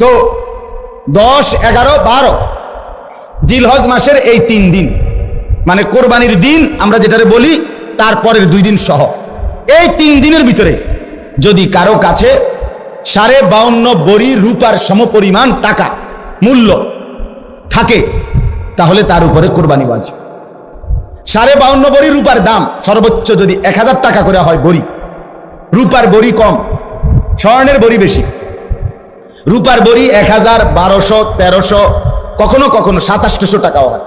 তো 10, 11, 12 জিলহজ মাসের এই 3 দিন মানে কোরবানির দিন আমরা যেটারে বলি, তারপরের 2 দিন সহ এই 3 দিনের ভিতরে যদি কারো কাছে 52.5 বড়ি রূপার সমপরিমাণ টাকা মূল্য থাকে তাহলে তার উপরে কোরবানি ওয়াজিব। 52.5 বড়ি রূপার দাম সর্বোচ্চ যদি 1000 টাকা করে হয় বড়ি, রূপার বড়ি কম, স্বর্ণের বড়ি বেশি। রূপার বড়ি 1000, 1200, 1300, কখনো কখনো 2700 টাকাও হয়।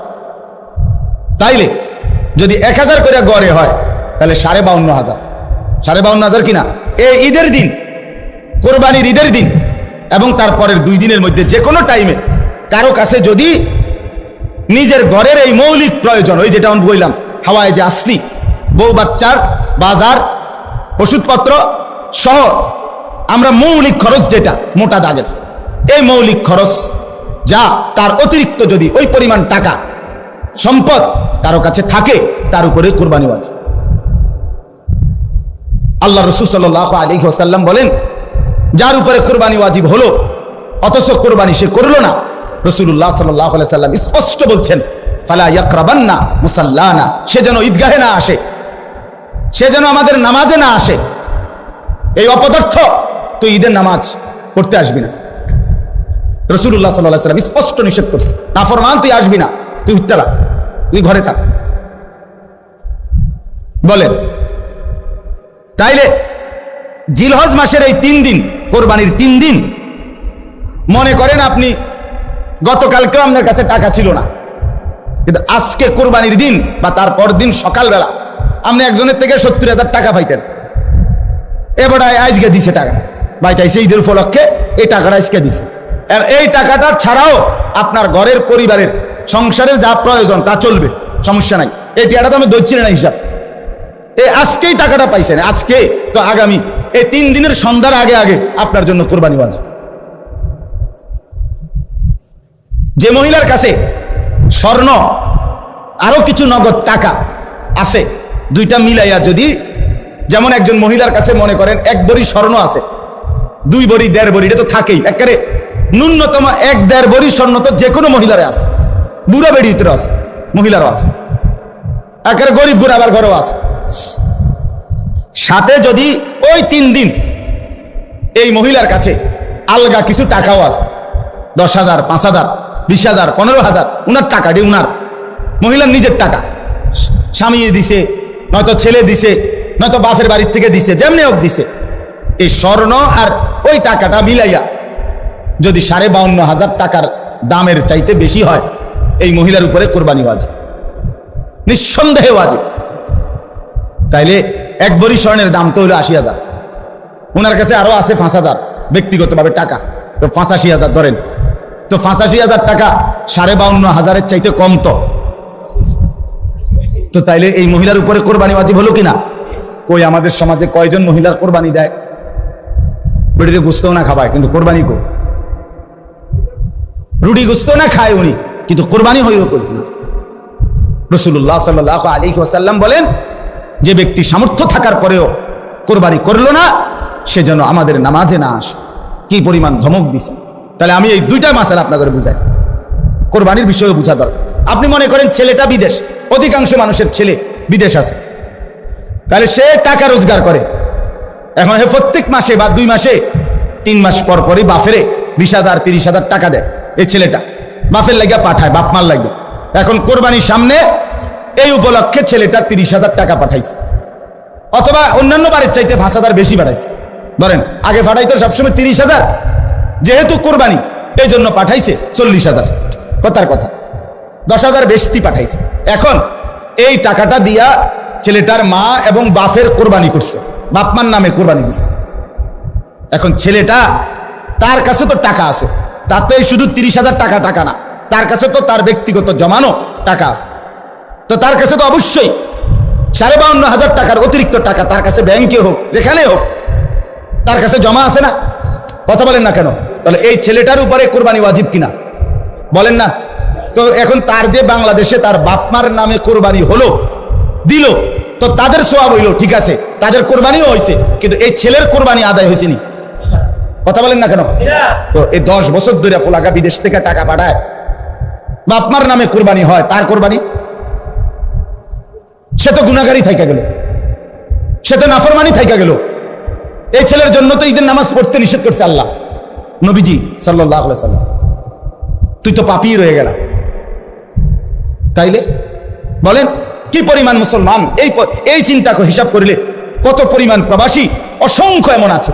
তাইলে যদি 1000 করে গড়ে হয় তাহলে 52,500, 52,500 কিনা এই ঈদের দিন, কোরবানির ঈদের দিন এবং তারপরের 2 দিনের মধ্যে যে কোনো টাইমে কারো কাছে যদি নিজের ঘরের এই মৌলিক প্রয়োজন, ওই যেটা আমি বললাম হাওয়ায় যে আসলি, বউ বাচ্চার বাজার, ওষুধপত্র সহ আমরা মৌলিক খরচ যেটা মোটা দাগের, এই মৌলিক খরচ যা তার অতিরিক্ত যদি ওই পরিমাণ টাকা সম্পদ কারো কাছে থাকে তার উপরে কোরবানি ওয়াজিব। আল্লাহ রাসূল সাল্লাল্লাহু আলাইহি ওয়াসাল্লাম বলেন, যার উপরে কোরবানি ওয়াজিব হলো অথচ কোরবানি সে করলো না, রাসূলুল্লাহ সাল্লাল্লাহু আলাইহি ওয়াসাল্লাম স্পষ্ট বলছেন, ফালা ইয়াকরাবান্না মুসাল্লানা, সে যেন ঈদগাহে না আসে, সে যেন আমাদের নামাজে না আসে। এই অপদার্থ তুই ঈদের নামাজ পড়তে আসবি না, রাসূলুল্লাহ সাল্লাল্লাহু আলাইহি ওয়াসাল্লাম স্পষ্ট নিষেধ করছে, নাফরমান তুই আসবি না, তুই উত্তরা, তুই ঘরে থাক। বলেন, তাইলে জিলহজ মাসের এই 3 দিন, কোরবানির 3 দিন, মনে করেন আপনি গতকালকেও আপনার কাছে টাকা ছিল না, কিন্তু আজকে কোরবানির দিন বা তারপর দিন সকালবেলা আপনি একজনের থেকে 70,000 টাকা পাইতেন, এবার আজকে দিছে টাকা পাইতেছে ঈদের উপলক্ষে, এই টাকাটা আজকে দিছে। আর এই টাকাটা ছাড়াও আপনার ঘরের পরিবারের সংসারের যা প্রয়োজন তা চলবে, সমস্যা নাই, এই টাকাটা তো আমি ধরছি না হিসাব, এই আজকেই টাকাটা পাইছেন, আজকে তো আগামী এই 3 দিনের সন্ধ্যার আগে আগে আপনার জন্য কোরবানি ওয়াজিব। যে মহিলার কাছে স্বর্ণ আরো কিছু নগদ টাকা আছে, দুইটা মিলাইয়া যদি, যেমন একজন মহিলার কাছে মনে করেন 1 বড়ি স্বর্ণ আছে, 2 বড়ি, 1.5 বড়ি, এটা তো থাকেই, একেবারে ন্যূনতম 1-1.5 বড়ি স্বর্ণ তো যে কোনো মহিলারে আছে, বুড়া বেড়ির ভিতরে আছে, মহিলারও আছে, একেবারে গরিব বুড়া আবার ঘরেও আছে। সাথে যদি ওই 3 দিন এই মহিলার কাছে আলগা কিছু টাকাও আছে, 10,000, 5,000, 20,000, 15,000, উনার টাকা, উনার মহিলার নিজের টাকা, স্বামী দিছে, নয়তো ছেলে দিছে, নয়তো বাপের বাড়ির থেকে দিছে, যেমনি হোক দিছে, এই স্বর্ণ আর ওই টাকাটা মিলাইয়া যদি 52,500 টাকার দামের চাইতে বেশি হয়, এই মহিলার উপরে কোরবানি ওয়াজিব, নিঃসন্দেহে ওয়াজিব। তাইলে 1 বড়ি স্বর্ণের দাম তো হলো 80,000, ওনার কাছে আরো আছে 5,000 ব্যক্তিগতভাবে টাকা, তো 85,000 ধরেন, তো 85,000 টাকা 52,500-এর চাইতে কম, তো তাইলে এই মহিলার উপরে কোরবানি ওয়াজিব হলো কিনা? কই আমাদের সমাজে কয়জন মহিলার কোরবানি দেয়? বেটিতে গুস্তও না খাবায় কিন্তু কোরবানি কো, রুটি গুস্তও না খায় উনি কিন্তু কোরবানি হইল কই না। রাসূলুল্লাহ সাল্লাল্লাহু আলাইহি ওয়াসাল্লাম বলেন, যে ব্যক্তি সামর্থ্য থাকার পরেও কোরবানি করলো না, সে যেন আমাদের নামাজে না আসে। কি পরিমাণ ধমক দিছে! তাহলে আমি এই 2টা মাসালা আপনাকে বুঝাই, কোরবানির বিষয়ে বুঝা দরকার। আপনি মনে করেন ছেলেটা বিদেশ, অধিকাংশ মানুষের ছেলে বিদেশ আছে, তাহলে সে টাকা রোজগার করে, এখন হে প্রত্যেক মাসে বা 2 মাসে 3 মাস পর পরই বাফেরে 20,000, 30,000 টাকা দেয়, এই ছেলেটা বাফের লাগিয়া পাঠায়, বাপ মার লাগে। এখন কোরবানির সামনে এই উপলক্ষে ছেলেটা 30,000 টাকা পাঠাইছে, অথবা অন্যান্য বারের চাইতে 5,000 বেশি পাঠাইছে। ধরেন আগে পাঠাইতো সবসময় 30,000, যেহেতু কোরবানি এই জন্য পাঠাইছে 40,000, কথার কথা 10,000 বেশি পাঠাইছে। এখন এই টাকাটা দিয়া ছেলেটার মা এবং বাপের কোরবানি করছে, বাপ মার নামে কোরবানি দিছে। এখন ছেলেটা, তার কাছে তো টাকা আছে, তার তো এই শুধু 30,000 টাকা না, তার কাছে তো তার ব্যক্তিগত জমানো টাকা আছে, তো তার কাছে তো অবশ্যই 52,500 টাকার অতিরিক্ত টাকা তার কাছে ব্যাংকে হোক যেখানে হোক তার কাছে জমা আছে না? কথা বলেন না কেন? তাহলে এই ছেলেটার উপরে কোরবানি ওয়াজিব কিনা বলেন না? তো এখন তার যে বাংলাদেশে তার বাপমার নামে কোরবানি হলো, দিল, তো তাদের সওয়াব হইল, ঠিক আছে, তাদের কোরবানিও হয়েছে, কিন্তু এই ছেলের কোরবানি আদায় হয়েছে নি? কথা বলেন না কেন? তো এই 10 বছর ধরে ফুলাগা বিদেশ থেকে টাকা পাঠায়, বাপমার নামে কোরবানি হয়, তার কোরবানি? সে তো গুনাহগারী থাইকা গেল, সে তো নাফরমানি থাইকা গেল। এই ছেলের জন্য তো ঈদের নামাজ পড়তে নিষেধ করছে আল্লাহ, নবীজি সাল্লাল্লাহু আলাইহি সাল্লাম। তুই তো পাপী রয়ে গেল। তাইলে বলেন কি পরিমাণ মুসলমান, এই চিন্তা হিসাব করলে কত পরিমাণ প্রবাসী অসংখ্য এমন আছে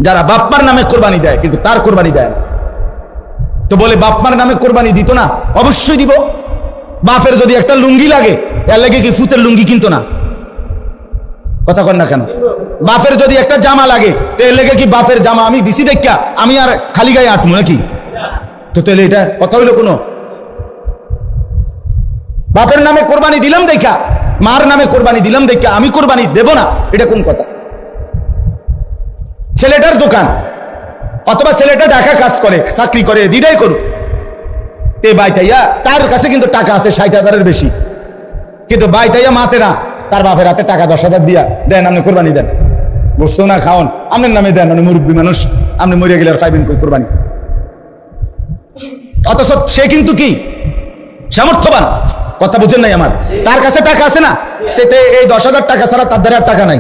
যারা বাপমার নামে কোরবানি দেয় কিন্তু তার কোরবানি দেয় না। তো বলে বাপমার নামে কোরবানি দিত না? অবশ্যই দিব। বাপের যদি একটা লুঙ্গি লাগে, এর লাগে কি ফুতের লুঙ্গি কিনতো না? কথা কন না কেন? বাপের যদি একটা জামা লাগে, তো এর লেগে কি বাপের জামা আমি দিছি দেখা আমি আর খালি গায়ে আটমু নাকি? তো তাহলে এটা কথা হইলো কোনো? বাপের নামে কোরবানি দিলাম দেখা, মার নামে কোরবানি দিলাম দেখা আমি কোরবানি দেব না, এটা কোন কথা? ছেলেটার দোকান অথবা ছেলেটা ঢাকা কাজ করে, চাকরি করে, যেটাই করুক, তে বাইতাইয়া তার কাছে কিন্তু টাকা আছে 60,000-এর বেশি, কিন্তু বাইতাইয়া মাতে না, তার বাপের হাতে টাকা 10,000 দিয়া দেন, আপনি কোরবানি দেন, বুঝতো না খাওন আপনার নামে দেন, মানে মুরব্বী মানুষ, আপনি মরিয়া গেলে আর পাইবেন কই কোরবানি? অথচ সে কিন্তু কি সামর্থ্যবান, কথা বুঝেন নাই আমার? তার কাছে টাকা আছে না, এই 10,000 টাকা ছাড়া তার দ্বারা আর টাকা নাই।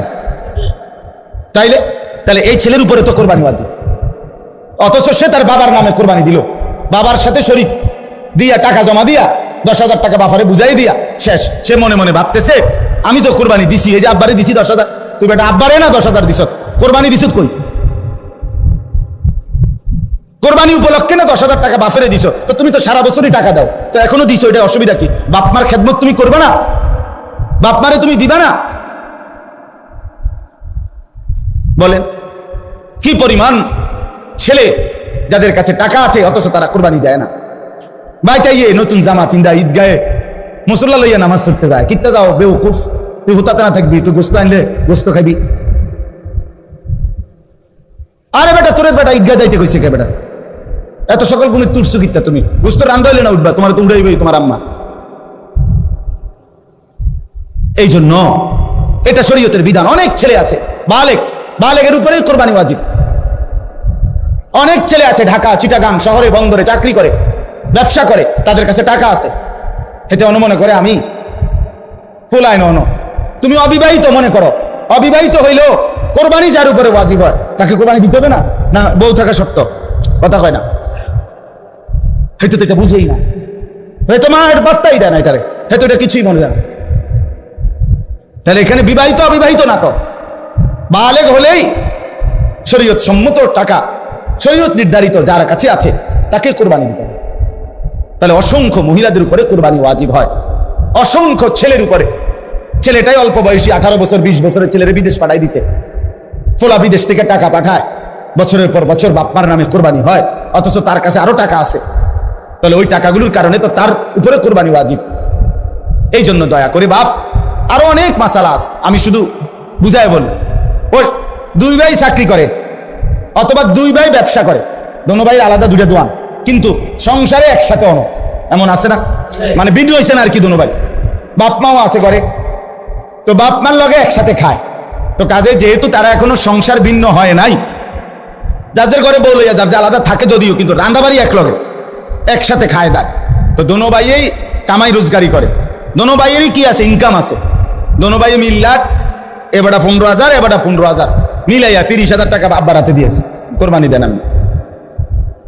তাহলে এই ছেলের উপরে তো কোরবানি ওয়াজিব। অথচ সে তার বাবার নামে কোরবানি দিল, বাবার সাথে শরীক দিয়া টাকা জমা দিয়া 10,000 টাকা বাবারে বুঝাই দিয়া শেষ। সে মনে মনে ভাবতেছে আমি তো কোরবানি দিছি, এই যে আব্বারে দিছি 10,000, তুই বেটা আব্বারে না 10,000 দিছ, কোরবানি দিছ কই? কোরবানি উপলক্ষে না 10,000 টাকা বাপেরে দিছ, তো তুমি তো সারা বছরই টাকা দাও, তো এখনো দিছো, এটা অসুবিধা কি? বাপমার খেদমত তুমি করবে না? বাপমারে তুমি দিবা না? বলেন কি পরিমাণ ছেলে যাদের কাছে টাকা আছে অথচ তারা কোরবানি দেয় না। বাইতাইয়ে নতুন জামা ফিন্দা ঈদগাহে মুসল্লা লইয়া নামাজ পড়তে যায়, কিত্তা যাও বেউকুফ, তুই হুতাতে না থাকবি, তুই গোস্ত আনলে গোস্ত খাবি। আরে বেটা তোর বেটা ঈদগাহ যাইতে কইছে কে বেটা? এত সকাল গুণে তুরছু কিত্তা তুমি? গোস্ত রান্ধা হইলে না উঠবা, তোমার তো উড়াইবই তোমার আম্মা। এই জন্য এটা শরীয়তের বিধান। অনেক ছেলে আছে বালেগের উপরেই কোরবানি ওয়াজিব। অনেক ছেলে আছে ঢাকা, চিটাগাং শহরে, বন্দরে চাকরি করে, ব্যবসা করে, তাদের কাছে টাকা আছে, এতে অনুমনে করে আমি ফুলাই ন। তুমি অবিবাহিত মনে করো, অবিবাহিত হইলেও কোরবানি যার উপরে ওয়াজিব হয় তাকে কোরবানি দিতে হবে না? না বউ থাকা সত্য, কথা কয় না, হয়তো এটা বুঝেই না, হয়তো মা এটা বার্তাই দেয় না, এটারে হয়তো এটা কিছুই মনে যায়। তাহলে এখানে বিবাহিত অবিবাহিত না, তো বালেগ হলেই শরীয়ত সম্মত টাকা, শরীয়ত নির্ধারিত যার কাছে আছে তাকে কোরবানি দিতে হবে। তাহলে অসংখ্য মহিলাদের উপরে কোরবানি ওয়াজিব হয়, অসংখ্য ছেলের উপরে। ছেলেটাই অল্প বয়সী 18 বছর 20 বছরের ছেলের বিদেশ পাঠাই দিছে, ফোলা বিদেশ থেকে টাকা পাঠায়, বছরের পর বছর বাপমার নামে কোরবানি হয়, অথচ তার কাছে আরো টাকা আছে। তাহলে ওই টাকাগুলোর কারণে তো তার উপরে কোরবানি ওয়াজিব। এই জন্য দয়া করে বাপ, আরো অনেক মাসালা আছে, আমি শুধু বুঝাই বল। ও 2 ভাই চাকরি করে অথবা 2 ভাই ব্যবসা করে, দোনো ভাইয়ের আলাদা 2টা দোয়ান, কিন্তু সংসারে একসাথে অন, এমন আছে না? মানে ভিডিও হয়েছে না আর কি, দোনো ভাই বাপ মাও আছে করে, তো বাপ মার লগে একসাথে খায়। তো কাজে যেহেতু তারা এখনো সংসার ভিন্ন হয় নাই, যাদের ঘরে বউ লইয়া যার যে আলাদা থাকে যদিও, কিন্তু রান্দাবাড়ি এক লগে একসাথে খায় দেয়। তো দোনো ভাইয়েই কামাই রোজগারি করে, দোনো ভাইয়েরই কি আছে, ইনকাম আছে। দোনো ভাই মিল্লাট, এবারটা 15,000 এবারটা 15,000 মিলাইয়া 30,000 টাকা আব্বার হাতে দিয়েছে, কোরবানি দেন আমি।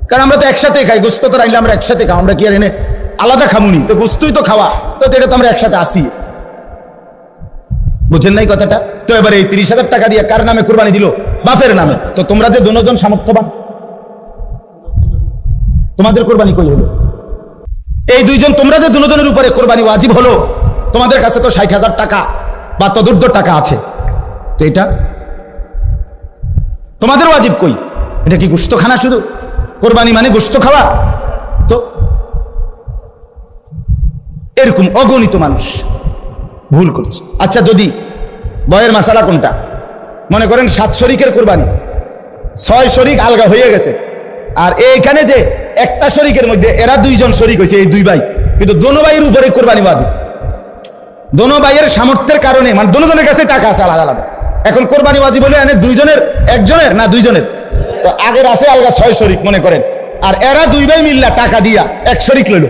কারণ আমরা তো একসাথে খাই, গোস্ত তো রাইলে আমরা একসাথে খাও, আমরা কি আর এনে আলাদা খামুনি? তো গোস্তই তো খাওয়া, তো এটা তো আমরা একসাথে আসি, বুঝেন নাই কথাটা? তো এবার এই 30,000 টাকা দিয়ে কার নামে কোরবানি দিল? বাপের নামে। তো তোমরা যে দুজন সামর্থ্যবান, তোমাদের কোরবানি কই হলো? এই 2 জন, তোমরা যে দুজনের উপরে কোরবানি ওয়াজিব হলো, তোমাদের কাছে তো 60,000 টাকা বা তদুর্ধ টাকা আছে, তো এটা তোমাদের ওয়াজিব কই? এটা কি গোশত খানা? শুধু কোরবানি মানে গোশত খাওয়া? তো এরকম অগণিত মানুষ ভুল করছে। আচ্ছা, যদি বয়ের মাসালা কোনটা? মনে করেন 7 শরিকের কোরবানি, 6 শরিক আলগা হয়ে গেছে, আর এইখানে যে একটা শরিকের মধ্যে এরা 2 জন শরিক হয়েছে, এই 2 ভাই, কিন্তু দোনো ভাইয়ের উপরে কোরবানি ওয়াজিব। দোনো ভাইয়ের সামর্থ্যের কারণে, মানে দোনো জনের কাছে টাকা আছে আলাদা আলাদা, এখন কোরবানি ওয়াজিব হলে এনে 2 জনের, 1 জনের না 2 জনের? তো আগের আছে আলগা 6 শরিক মনে করেন, আর এরা 2 ভাই মিল্লা টাকা দিয়া 1 শরিক লইল।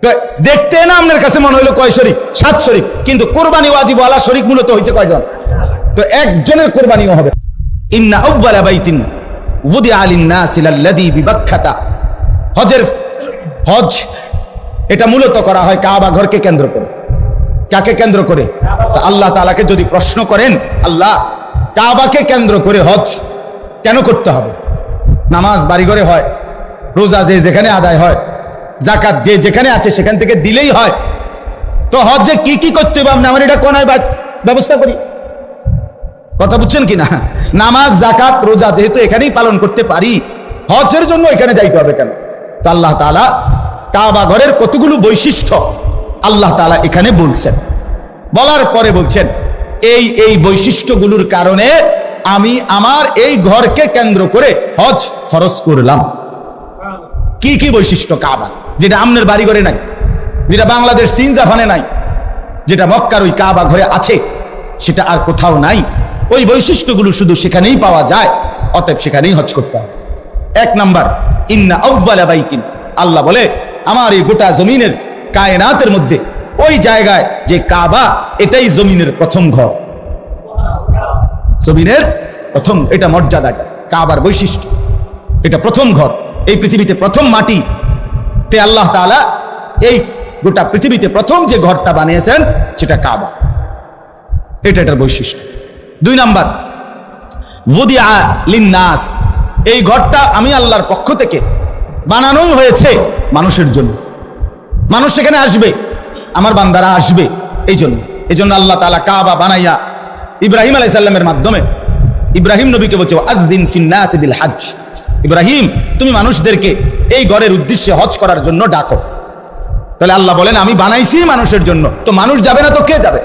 তো দেখতে না আপনার কাছে মনে হইলো কয় শরিক? 7 শরিক, কিন্তু কোরবানি ওয়াজিব ওয়ালা শরিক মূলত হয়েছে কয়জন? তো একজনের কোরবানিও হবে। ইন্না আউওয়ালা বাইতিন ওয়াদিআ লিন-নাসি লাল্লাযী বিবাক্কাতা। হজ এটা মূলত করা হয় কাবা ঘরকে কেন্দ্র করে। কাকে কেন্দ্র করে? তো আল্লাহ তাআলাকে যদি প্রশ্ন করেন, আল্লাহ কাবাকে কেন্দ্র করে হজ কেন করতে হবে? নামাজ বাড়িঘরে হয়, রোজা যে যেখানে আদায় হয়, যাকাত যে যেখানে আছে সেখান থেকে দিলেই হয়, তো হজে কি কি করতে হবে? আপনি আমার এটা কোনায় ব্যবস্থা করি। কথা বুঝছেন কি না? নামাজ যাকাত রোজা যেহেতু এখানেই পালন করতে পারি, হজের জন্য এখানে যাইতে হবে কেন? তো আল্লাহ তাআলা কাবা ঘরের কতগুলো বৈশিষ্ট্য আল্লাহ তাআলা এখানে বলছেন। বলার পরে বলছেন এই এই বৈশিষ্ট্যগুলোর কারণে আমি আমার এই ঘরকে কেন্দ্র করে হজ ফরজ করলাম। কি কি বৈশিষ্ট্য কাবা, যেটা আমনের বাড়ি ঘরে নাই, যেটা বাংলাদেশ চীন জাপানে নাই, যেটা মক্কার ওই কাবা ঘরে আছে, সেটা আর কোথাও নাই। ওই বৈশিষ্ট্যগুলো শুধু সেখানেই পাওয়া যায়, অতএব সেখানেই হজ করতে হবে। 1 নাম্বার, ইন্না আউওয়ালা বাইতিন, আল্লাহ বলে আমার এই গোটা জমিনের কায়নাতের মধ্যে ওই জায়গায় যে কাবা, এটাই জমিনের প্রথম ঘর। জমিনের প্রথম, এটা মর্যাদাটা কাবার বৈশিষ্ট্য, এটা প্রথম ঘর। এই পৃথিবীতে প্রথম মাটি তে আল্লাহ তাআলা এই গোটা পৃথিবীতে প্রথম যে ঘরটা বানিয়েছেন সেটা কাবা, এটা এটার বৈশিষ্ট্য। 2 নাম্বার, ওয়াদিআ লিন-নাস, এই ঘরটা আমি আল্লাহর পক্ষ থেকে বানানোই হয়েছে মানুষের জন্য। মানুষ সেখানে আসবে, আমার বান্দারা আসবে, এই জন্য আল্লাহ তাআলা কাবা বানাইয়া ইব্রাহিম আলাইহিস সালামের মাধ্যমে ইব্রাহিম নবীকে বলছে আযযিন ফিন-নাসি বিল হজ, ইব্রাহিম তুমি মানুষদেরকে এই ঘরের উদ্দেশ্যে হজ করার জন্য ডাকো। তাহলে আল্লাহ বলেন আমি বানাইছি মানুষের জন্য, তো মানুষ যাবে না তো কে যাবে?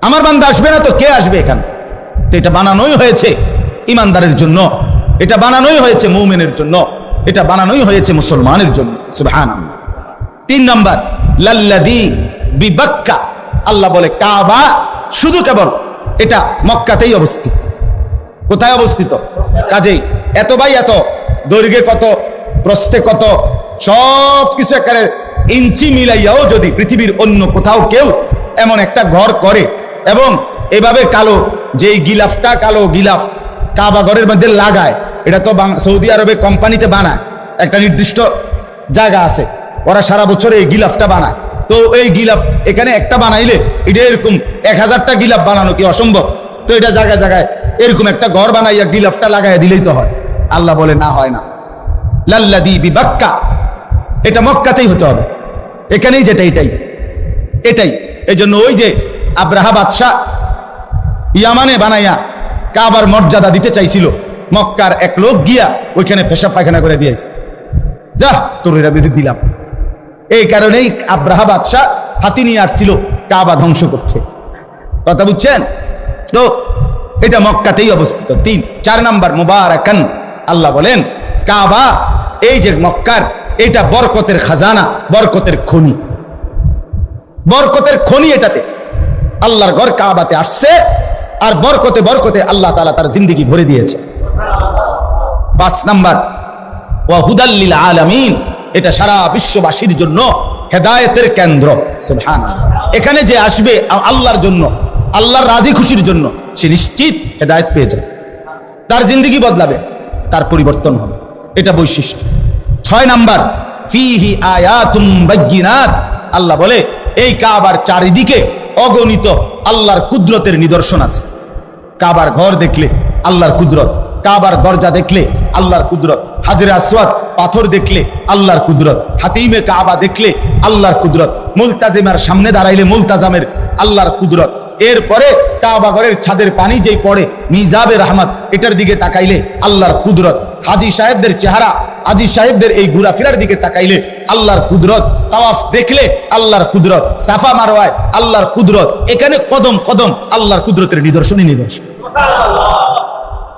আমার বান্দা আসবে না তো কে আসবে এখানে? তো এটা বানানোই হয়েছে ইমানদারের জন্য, এটা বানানোই হয়েছে মুমিনের জন্য, এটা বানানোই হয়েছে মুসলমানের জন্য। সুবহানাল্লাহ। 3 নাম্বার, লাল্লাযী বিবাক্কা, আল্লাহ বলে কাবা শুধু কেবল এটা মক্কাতেই অবস্থিত। কোথায় অবস্থিত? কাজেই এত বাই এত, দৈর্ঘ্যে কত, প্রস্থে কত, সব কিছু একেবারে ইঞ্চি মিলাইয়াও যদি পৃথিবীর অন্য কোথাও কেউ এমন একটা ঘর করে এবং এভাবে কালো যেই গিলাফটা, কালো গিলাফ কাবা ঘরের মধ্যে লাগায়, এটা তো সৌদি আরবে কোম্পানিতে বানায়, একটা নির্দিষ্ট জায়গা আছে, ওরা সারা বছর এই গিলাফটা বানায়। তো এই গিলাফ এখানে একটা বানাইলে এটা এরকম 1000টা গিলাফ বানানো কি অসম্ভব? তো এটা জায়গায় জায়গায় এরকম একটা ঘর বানাইয়া গিলাফটা লাগাইয়া দিলেই তো হয়। আল্লাহ বলে না, হয় না। লাল্লাযী বিবাক্কা, এটা মক্কাতেই হতে হবে, এখানেই যেটা এটাই। এই জন্য ওই যে আব্রাহা বাদশাহ ইয়ামানে বানাইয়া কাবার মর্যাদা দিতে চাইছিল, মক্কার এক লোক গিয়া ওইখানে পেশাব পায়খানা করে দিয়েছে, যা তোর এটা বেশি দিলাম। এই কারণেই আব্রাহা বাদশাহ হাতি নিয়ে আসছিল কাবা ধ্বংস করছে। কথা বুঝছেন? তো এটা মক্কাতেই অবস্থিত। 4 নাম্বার, মুবারাকান, আল্লাহ বলেন কাবা এই যে মক্কার, এটা বরকতের খাজানা, বরকতের খনি, বরকতের খনি। এটাতে আল্লাহর ঘর কাবাতে আসছে, আর বরকতে বরকতে আল্লাহ তাআলা তার জিন্দেগি ভরে দিয়েছে। 5 নাম্বার, ওয়া হুদাল লিল আলামিন, এটা সারা বিশ্ববাসীর জন্য হেদায়েতের কেন্দ্র। সুবহানাল্লাহ। এখানে যে আসবে আল্লাহর জন্য, আল্লাহর রাজি খুশির জন্য, সে নিশ্চিত হেদায়েত পেয়ে যাবে, তার জিন্দেগি বদলাবে, তার পরিবর্তন হবে, এটা বৈশিষ্ট্য। 6 নাম্বার, ফিহি আয়াতুম বাইয়িনাত, আল্লাহ বলে এই কাবার চারিদিকে অগণিত আল্লাহর কুদরতের নিদর্শন আছে। কাবার ঘর দেখলে আল্লাহর কুদরত, কাবার দরজা দেখলে আল্লাহর কুদরত, হাজরে আসওয়াদ পাথর দেখলে আল্লাহর কুদরত, হাতিমে কাবা দেখলে আল্লাহর কুদরত, মুলতাজিমের সামনে দাঁড়াইলে মুলতাজামের আল্লাহর কুদরত, এরপরে কাবা ঘরের ছাদের পানি যেই পড়ে মিজাবে রহমত, এটার দিকে তাকাইলে আল্লাহর কুদরত, হাজী সাহেবদের চেহারা, হাজী সাহেবদের এই ঘোরাফেরার দিকে তাকাইলে আল্লাহর কুদরত, তাওয়াফ দেখলে আল্লাহর কুদরত, সাফা মারওয়ায় আল্লাহর কুদরত, এখানে কদম কদম আল্লাহর কুদরতের নিদর্শনই নিদর্শন।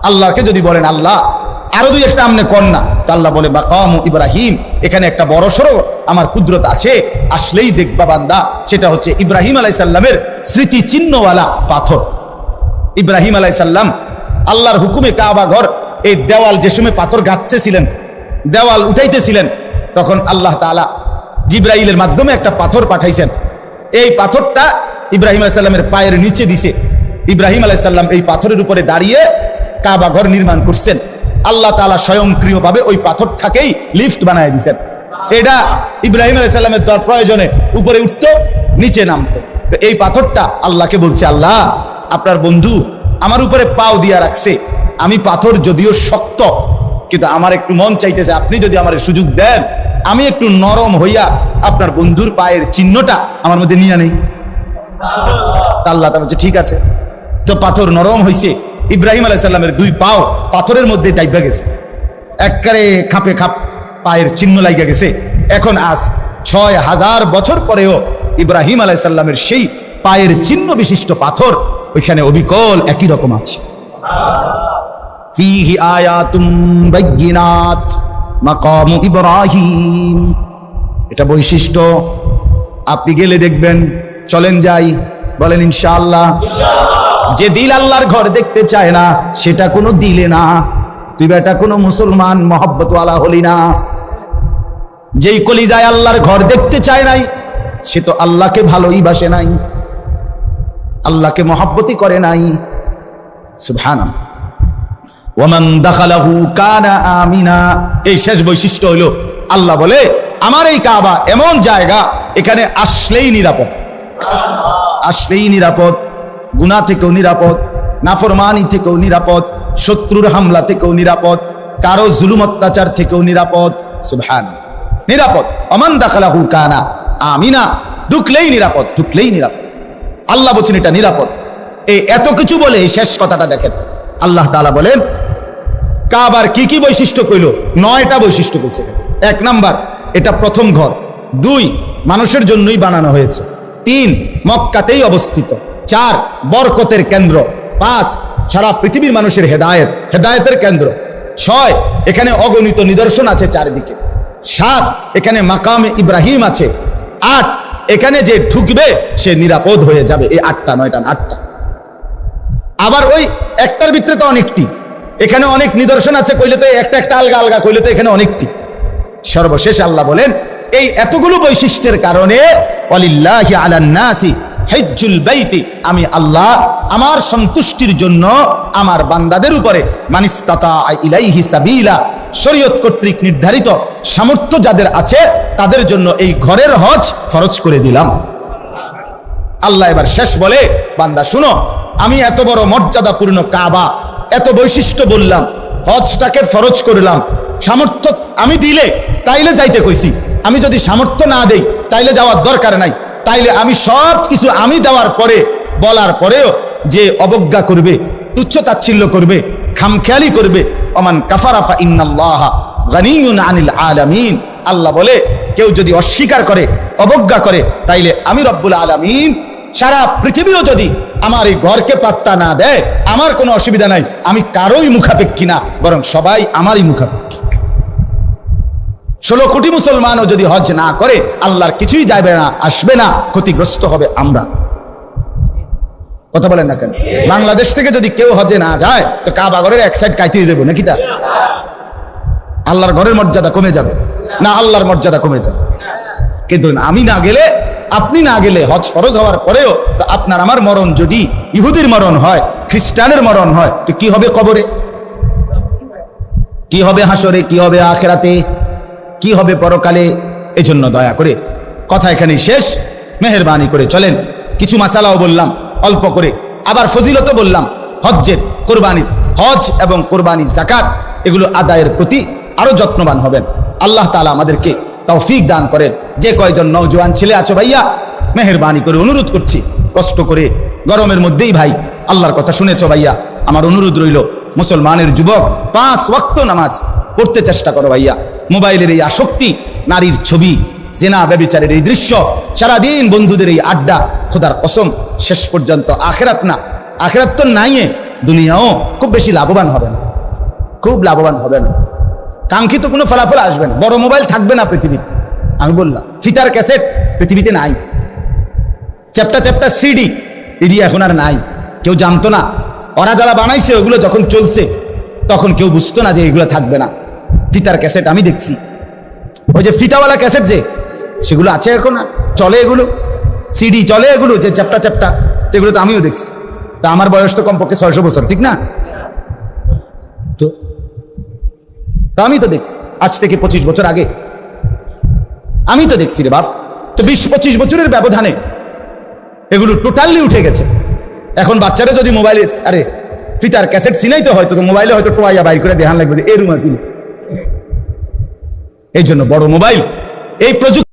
আল্লাহকে যদি বলেন আল্লাহ আরো 2-1টা আমনে কন্যা, তা আল্লাহ বলে মাকামু ইব্রাহিম, এখানে একটা বড় সড়ো আমার কুদরত আছে, আসলেই দেখবা বান্দা, সেটা হচ্ছে ইব্রাহিম আলাইহিস সালামের স্মৃতি চিহ্নওয়ালা পাথর। ইব্রাহিম আলাইহিস সালাম আল্লাহর হুকুমে কাবা ঘর এই দেওয়াল যে সময় পাথর গাঁথতেছিলেন, দেওয়াল উঠাইতেছিলেন, তখন আল্লাহ তাআলা জিবরাইলের মাধ্যমে একটা পাথর পাঠাইছেন। এই পাথরটা ইব্রাহিম আলাইহিস সালামের পায়ের নিচে দিছে। ইব্রাহিম আলাইহিস সালাম এই পাথরের উপরে দাঁড়িয়ে কাবা ঘর নির্মাণ করছেন। আল্লাহ তাআলা স্বয়ংক্রিয়ভাবে ওই পাথরটাকেই লিফট বানায় দিয়েছেন। এটা ইব্রাহিম আলাইহিস সালামের তার প্রয়োজনে উপরে উঠতো, নিচে নামতো। তো এই পাথরটা আল্লাহকে বলছে, আল্লাহ আপনার বন্ধু আমার উপরে পাও দিয়া রাখছে, আমি পাথর যদিও শক্ত, কিন্তু আমার একটু মন চাইতেছে আপনি যদি আমার সুযোগ দেন, আমি একটু নরম হইয়া আপনার বন্ধুর পায়ের চিহ্নটা আমার মধ্যে নিয়ে নেই। আল্লাহ তাআলা বলছে ঠিক আছে। তো পাথর নরম হইছে, ইব্রাহিম আলাইহিস সালামের দুই পাও পাথরের মধ্যে দাইবা গেছে, একবারে খাপে খাপ পায়ের চিহ্ন লাগিয়া গেছে। এখন আজ ৬০০০ বছর পরেও ইব্রাহিম আলাইহিস সালামের সেই পায়ের চিহ্ন বিশিষ্ট পাথর ওইখানে অবিকল একই রকম আছে। ফীহি আয়াতুম বাইয়িনাত মাকামু ইব্রাহিম, এটা বৈশিষ্ট্য। আপনি গেলে দেখবেন, চলেন যাই, বলেন ইনশাআল্লাহ। যে দিল আল্লাহর ঘর দেখতে চায় না সেটা কোনো দিলে না, তুই বেটা কোনো মুসলমান মহব্বতওয়ালা হলি না। যেই কলিজায় আল্লাহর ঘর দেখতে চায় নাই সে তো আল্লাহকে ভালোই বাসে নাই, আল্লাহকে মহব্বতই করে নাই। সুবহানাল্লাহ। ওয়ামান দাখালাহু কানা আমিনা, এই শেষ বৈশিষ্ট্য হলো আল্লাহ বলে আমার এই কাবা এমন জায়গা, এখানে আসলেই নিরাপদ, আসলেই নিরাপদ, গুনাহ থেকেও নিরাপদ, নাফরমানি থেকেও নিরাপদ, শত্রুর হামলা থেকেও নিরাপদ, কারো জুলুম অত্যাচার থেকেও নিরাপদ। সুবহানাল্লাহ, নিরাপদ। ওয়ামান দাখালাহু কানা আমিনা, ঢুকলেই নিরাপদ, ঢুকলেই নিরাপদ। আল্লাহ বলছেন এটা নিরাপদ। এই এত কিছু বলে এই শেষ কথাটা দেখেন, আল্লাহ তাআলা বলেন কাবার কি কি বৈশিষ্ট্য কইল? 9টা বৈশিষ্ট্য কইছে। 1 নাম্বার, এটা প্রথম ঘর। 2, মানুষের জন্যই বানানো হয়েছে। 3, মক্কাতেই অবস্থিত। 4, বরকতের কেন্দ্র। 5, সারা পৃথিবীর মানুষের হেদায়েতের কেন্দ্র। 6, এখানে অগণিত নিদর্শন আছে চারিদিকে। 7, এখানে মাকামে ইব্রাহিম আছে। 8, এখানে যে ঢুকবে সে নিরাপদ হয়ে যাবে। এই 8টা, 9টা, 8টা। আবার ওই একটার ভিতরে তো অনেকটি, এখানে অনেক নিদর্শন আছে কইলে তো একটা একটা আলগা আলগা কইলে তো এখানে অনেকটি। সর্বশেষ আল্লাহ বলেন এই এতগুলো বৈশিষ্ট্যের কারণে ওয়ালিল্লাহি আলান নাসি হিজ্জুল বাইতি, আমি আল্লাহ আমার সন্তুষ্টির জন্য আমার বান্দাদের উপরে মানিস্তাতা ইলাইহি সাবিলা, শরীয়ত কর্তৃক নির্ধারিত সামর্থ্য যাদের আছে তাদের জন্য এই ঘরের হজ ফরজ করে দিলাম। আল্লাহ এবার শেষ বলে, বান্দা শুনো, আমি এত বড় মর্যাদাপূর্ণ কাবা, এত বৈশিষ্ট্য বললাম, হজটাকে ফরজ করলাম। সামর্থ্য আমি দিলে তাইলে যাইতে কইছি, আমি যদি সামর্থ্য না দেই তাইলে যাওয়ার দরকার নাই। তাইলে আমি সব কিছু আমি দেওয়ার পরে, বলার পরেও যে অবজ্ঞা করবে, তুচ্ছ তাচ্ছিল্য করবে, খামখেয়ালি করবে, ওমান কাফারা ফা ইন্নাল্লাহা গানিয়্যুন আনিল আলামিন, আল্লাহ বলে কেউ যদি অস্বীকার করে, অবজ্ঞা করে, তাইলে আমি রব্বুল আলামিন সারা পৃথিবীও যদি আমার এই ঘরকে পাত্তা না দেয় আমার কোনো অসুবিধা নাই, আমি কারোই মুখাপেক্ষী না, বরং সবাই আমারই মুখাপেক্ষী। 16 কোটি মুসলমানও যদি হজ না করে আল্লাহর কিছুই যাবে না, আসবে না, ক্ষতিগ্রস্ত হবে আমরা। কথা বলেন না কেন? বাংলাদেশ থেকে যদি কেউ হজে না যায় তো কাবা ঘরের এক সাইড কাইতে যাবে নাকি? তা আল্লাহর ঘরের মর্যাদা কমে যাবে না? আল্লাহর মর্যাদা কমে যাবে। কিন্তু আমি না গেলে, আপনি না গেলে, হজ ফরজ হওয়ার পরেও তো আপনার আমার মরণ যদি ইহুদির মরণ হয়, খ্রিস্টানের মরণ হয়, তো কি হবে কবরে, কি হবে হাসরে, কি হবে আখিরাতে, কি হবে পরকালে? এজন্য দয়া করে কথা এখানেই শেষ। মেহেরবানি করে চলেন, কিছু মাসালাও বললাম অল্প করে, আবার ফজিলতও বললাম হজ্জের, কোরবানির। হজ এবং কোরবানি, যাকাত এগুলো আদায়ের প্রতি আরো যত্নবান হবেন। আল্লাহ তাআলা আমাদেরকে তৌফিক দান করেন। যে কয়জন নওজোয়ান ছেলে আছো ভাইয়া, মেহেরবানি করে অনুরোধ করছি, কষ্ট করে গরমের মধ্যেই ভাই আল্লাহর কথা শুনেছো ভাইয়া, আমার অনুরোধ রইল মুসলমানের যুবক 5 ওয়াক্ত নামাজ পড়তে চেষ্টা করো ভাইয়া। মোবাইলের এই আসক্তি, নারীর ছবি, জেনা ব্যভিচারের এই দৃশ্য, সারাদিন বন্ধুদের এই আড্ডা, খোদার কসম শেষ পর্যন্ত আখেরাত না, আখেরাত তো নাই, দুনিয়াও খুব বেশি লাভবান হবে না, খুব লাভবান হবে না। কাঙ্ক্ষিত কোনো ফলাফল আসবে না। বড় মোবাইল থাকবে না পৃথিবীতে, আমি বললাম। ফিতার ক্যাসেট পৃথিবীতে নাই, চ্যাপ্টা চ্যাপ্টা সিডি এখন আর নাই। কেউ জানতো না ওরা যারা বানাইছে ওগুলো যখন চলছে তখন কেউ বুঝতো না যে এগুলো থাকবে না। ফিতার ক্যাসেট আমি দেখছি, ওই যে ফিতাওয়ালা ক্যাসেট যে, সেগুলো আছে এখন, আর চলে এগুলো, সিডি চলে এগুলো, যে চ্যাপটা চ্যাপটা, এগুলো তো আমিও দেখছি। তা আমার বয়স তো কমপক্ষে 600 বছর, ঠিক না? তো আমি তো দেখছি আজ থেকে 25 বছর আগে, আমি তো দেখছি রে বাপ। তো 20-25 বছরের ব্যবধানে এগুলো টোটালি উঠে গেছে। এখন বাচ্চারা যদি মোবাইলে, আরে ফিতার ক্যাসেট চিনাইতে হয়তো মোবাইলে হয়তো টোয়াইয়া বাইর করে দেখান লাগবে যে এরুম আছে। এই জন্য বড় মোবাইল, এই প্রযুক্তি